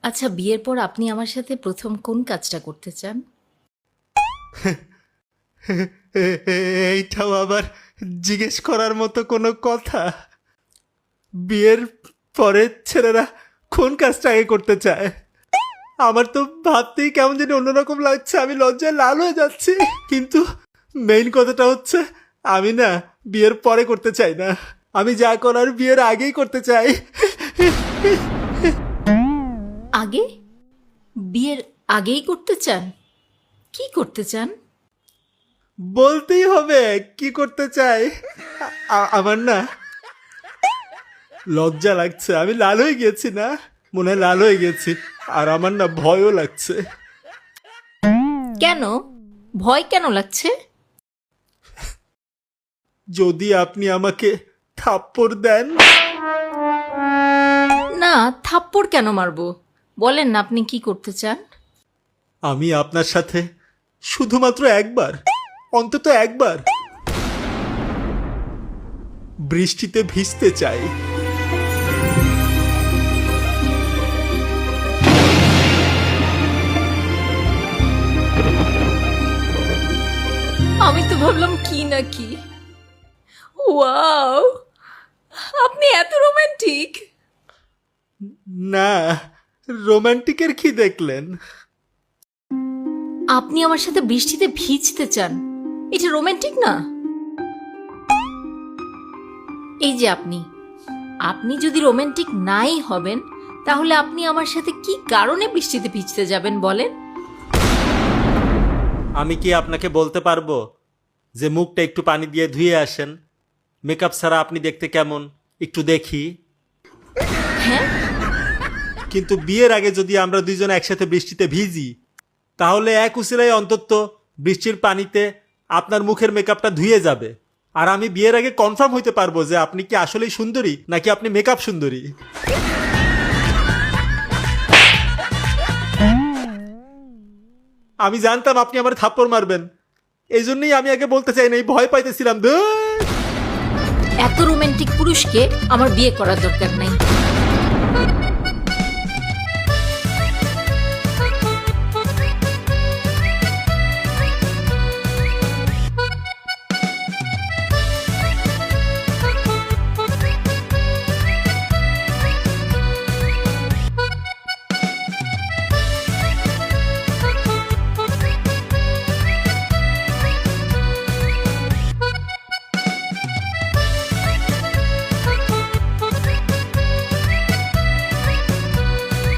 আচ্ছা, বিয়ের পর আপনি আমার সাথে প্রথম কোন কাজটা করতে চান? এইটাও আবার জিজ্ঞেস করার মতো কোনো কথা? বিয়ের পরে ছেলেরা কোন কাজটা আগে করতে চায়? আমার তো ভাবতেই কেমন যেন অন্যরকম লাগছে, আমি লজ্জায় লাল হয়ে যাচ্ছি। কিন্তু মেইন কথাটা হচ্ছে আমি না বিয়ের পরে করতে চাই না, আমি যা করার বিয়ের আগেই করতে চাই। আগে? বিয়ের আগেই করতে চান? কি করতে চান? বলতেই হবে কি করতে চাই। আমার না লজ্জা লাগছে, আমি লাল হয়ে গেছি না, মনে হয় লাল হয়ে গেছি। আর আমার না ভয়ও লাগছে। কেন? ভয় কেন লাগছে? যদি আপনি আমাকে থাপ্পড় দেন। না, থাপ্পড় কেন মারবো? বলেন না আপনি কি করতে চান? আমি আপনার সাথে শুধুমাত্র একবার, অন্তত একবার বৃষ্টিতে ভিজতে চাই। আমি তো ভাবলাম কি না কি। ওয়াও, আপনি এত রোমান্টিক। না, রোমান্টিকের কি দেখলেন? আপনি আমার সাথে বৃষ্টিতে ভিজতে চান, এটা রোমান্টিক না? এই যে আপনি আপনি যদি রোমান্টিক নাই হবেন, তাহলে আপনি আমার সাথে কি কারণে বৃষ্টিতে ভিজতে যাবেন বলেন? আমি কি আপনাকে বলতে পারবো যে মুখটা একটু পানি দিয়ে ধুয়ে আসেন? মেকআপ ছাড়া আপনি দেখতে কেমন একটু দেখি। হ্যাঁ, কিন্তু বিয়ের আগে যদি আমরা দুইজন একসাথে বৃষ্টিতে ভিজি, তাহলে এক উসিলায় অন্তত বৃষ্টির পানিতে আপনার মুখের মেকআপটা ধুয়ে যাবে। আর আমি বিয়ের আগে কনফার্ম হইতে পারবো যে আপনি কি আসলেই সুন্দরী নাকি আপনি মেকআপ সুন্দরী। আমি জানতাম আপনি আমার থাপ্পড় মারবেন, এই জন্যই আমি আগে বলতে চাই নাই, ভয় পাইতেছিলাম। এত রোমান্টিক পুরুষকে আমার বিয়ে করার দরকার নাই।